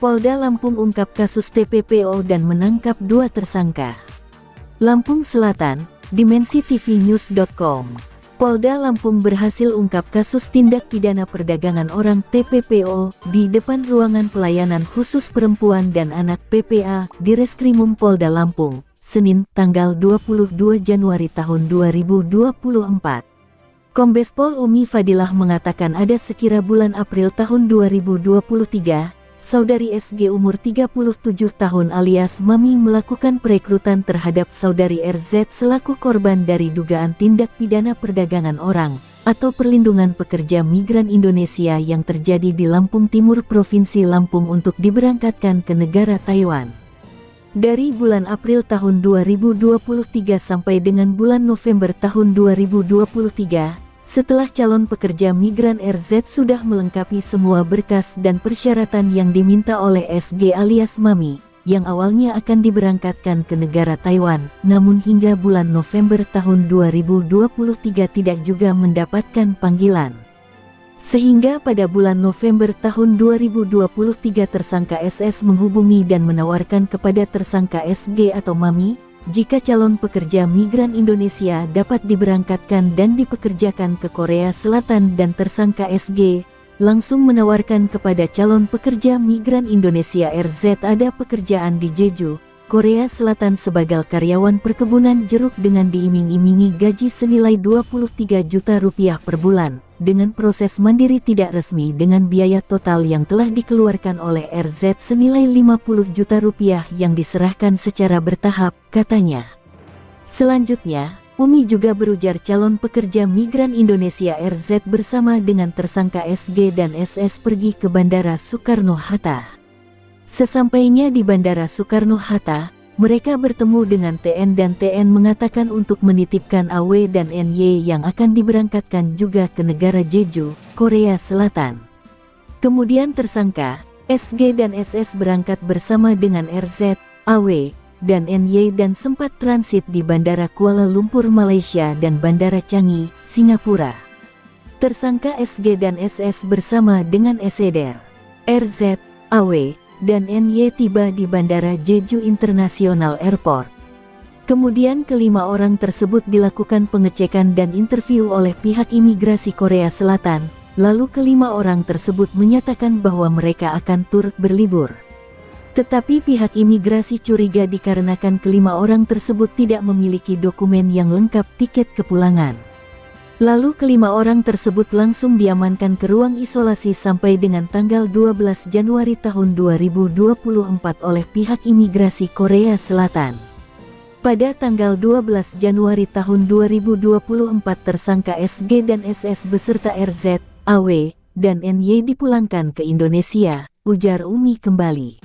Polda Lampung ungkap kasus TPPO dan menangkap 2 tersangka. Lampung Selatan, dimensitv.news.com. Polda Lampung berhasil ungkap kasus tindak pidana perdagangan orang TPPO di depan ruangan pelayanan khusus perempuan dan anak PPA di Reskrimum Polda Lampung, Senin, tanggal 22 Januari tahun 2024. Kombes Pol Umi Fadilah mengatakan ada sekira bulan April tahun 2023, Saudari SG umur 37 tahun alias Mami melakukan perekrutan terhadap Saudari RZ selaku korban dari dugaan tindak pidana perdagangan orang atau perlindungan pekerja migran Indonesia yang terjadi di Lampung Timur Provinsi Lampung untuk diberangkatkan ke negara Taiwan. Dari bulan April tahun 2023 sampai dengan bulan November tahun 2023, setelah calon pekerja migran RZ sudah melengkapi semua berkas dan persyaratan yang diminta oleh SG alias Mami, yang awalnya akan diberangkatkan ke negara Taiwan, namun hingga bulan November tahun 2023 tidak juga mendapatkan panggilan. Sehingga pada bulan November tahun 2023 tersangka SS menghubungi dan menawarkan kepada tersangka SG atau Mami, jika calon pekerja migran Indonesia dapat diberangkatkan dan dipekerjakan ke Korea Selatan dan tersangka SG langsung menawarkan kepada calon pekerja migran Indonesia RZ ada pekerjaan di Jeju, Korea Selatan sebagai karyawan perkebunan jeruk dengan diiming-imingi gaji senilai 23 juta rupiah per bulan, dengan proses mandiri tidak resmi dengan biaya total yang telah dikeluarkan oleh RZ senilai 50 juta rupiah yang diserahkan secara bertahap, katanya. Selanjutnya, Umi juga berujar calon pekerja migran Indonesia RZ bersama dengan tersangka SG dan SS pergi ke Bandara Soekarno-Hatta. Sesampainya di Bandara Soekarno-Hatta, mereka bertemu dengan TN dan TN mengatakan untuk menitipkan AW dan NY yang akan diberangkatkan juga ke negara Jeju, Korea Selatan. Kemudian tersangka, SG dan SS berangkat bersama dengan RZ, AW, dan NY dan sempat transit di Bandara Kuala Lumpur Malaysia dan Bandara Changi, Singapura. Tersangka SG dan SS bersama dengan SEDER, RZ, AW, dan NY tiba di Bandara Jeju International Airport. Kemudian kelima orang tersebut dilakukan pengecekan dan interview oleh pihak imigrasi Korea Selatan, lalu kelima orang tersebut menyatakan bahwa mereka akan turut berlibur. Tetapi pihak imigrasi curiga dikarenakan kelima orang tersebut tidak memiliki dokumen yang lengkap tiket kepulangan. Lalu kelima orang tersebut langsung diamankan ke ruang isolasi sampai dengan tanggal 12 Januari tahun 2024 oleh pihak imigrasi Korea Selatan. Pada tanggal 12 Januari tahun 2024 tersangka SG dan SS beserta RZ, AW, dan NY dipulangkan ke Indonesia, ujar Umi kembali.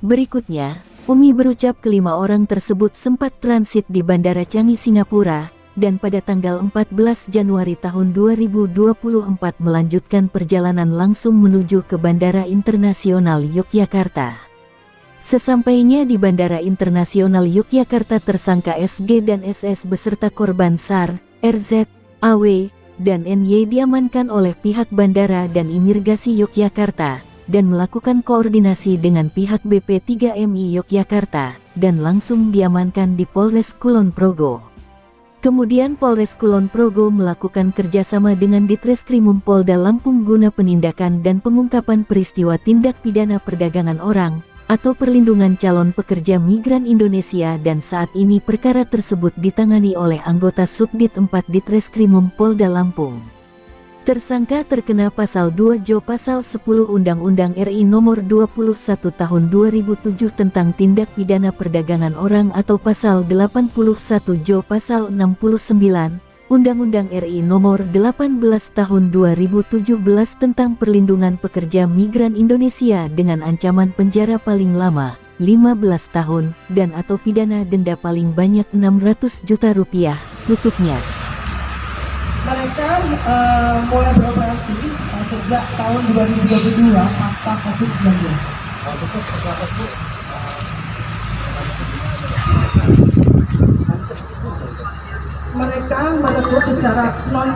Berikutnya, Umi berucap kelima orang tersebut sempat transit di Bandara Changi, Singapura, dan pada tanggal 14 Januari tahun 2024 melanjutkan perjalanan langsung menuju ke Bandara Internasional Yogyakarta. Sesampainya di Bandara Internasional Yogyakarta tersangka SG dan SS beserta korban SAR, RZ, AW, dan NY diamankan oleh pihak bandara dan imigrasi Yogyakarta, dan melakukan koordinasi dengan pihak BP3MI Yogyakarta, dan langsung diamankan di Polres Kulon Progo. Kemudian Polres Kulon Progo melakukan kerjasama dengan Ditreskrimum Polda Lampung guna penindakan dan pengungkapan peristiwa tindak pidana perdagangan orang atau perlindungan calon pekerja migran Indonesia, dan saat ini perkara tersebut ditangani oleh anggota Subdit 4 Ditreskrimum Polda Lampung. Tersangka terkena Pasal 2 Jo Pasal 10 Undang-Undang RI Nomor 21 Tahun 2007 tentang tindak pidana perdagangan orang atau Pasal 81 Jo Pasal 69 Undang-Undang RI Nomor 18 Tahun 2017 tentang perlindungan pekerja migran Indonesia dengan ancaman penjara paling lama 15 tahun dan atau pidana denda paling banyak 600 juta rupiah, tutupnya. Mereka mulai beroperasi sejak tahun 2022 pasca COVID-19. Mereka merekrut secara non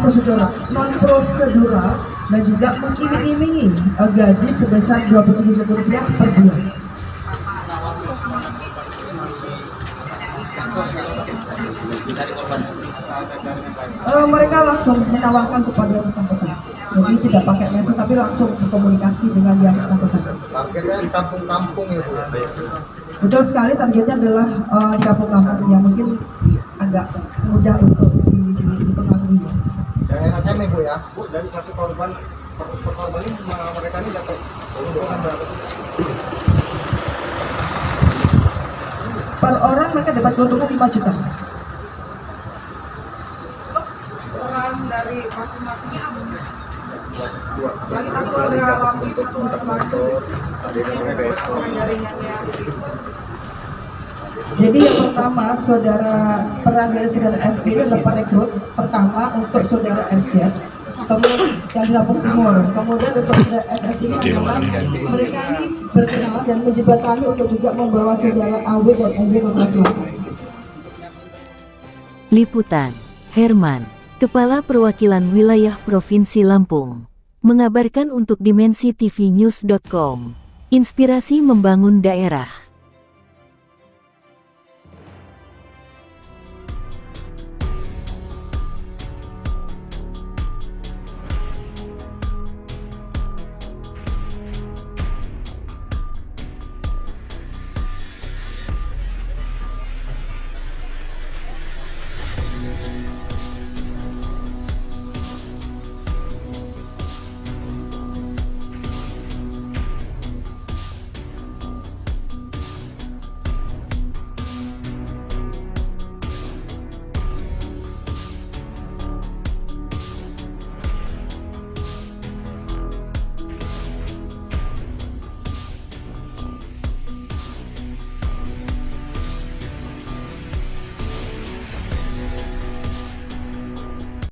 prosedural dan juga mengiming-imingi gaji sebesar Rp27.000 per bulan. Mereka langsung menawarkan kepada yang bersangkutan, jadi tidak pakai mesej tapi langsung berkomunikasi dengan yang bersangkutan. Targetnya di kampung-kampung ya Bu? Betul sekali, targetnya adalah di kampung-kampung yang mungkin agak mudah untuk dipengaruhi. Yang STM ya Bu ya? Bu, dari satu korban per korban ini mereka ini dapat keuntungan berapa sih? Per orang mereka dapat keuntungan 5 juta. Peran dari masing-masingnya apa? Salah satu ada lampu itu jaringannya. Jadi yang pertama, peran dari saudara S ini adalah perekrut pertama untuk saudara SZ, kemudian yang di Lampung Timur. Kemudian untuk saudara SS ini adalah mereka ini berkenalan dan menjembatani untuk juga membawa saudara AW dan ND ke Kelas Selatan. Liputan Herman, Kepala Perwakilan Wilayah Provinsi Lampung, mengabarkan untuk Dimensi TV News.com. Inspirasi membangun daerah.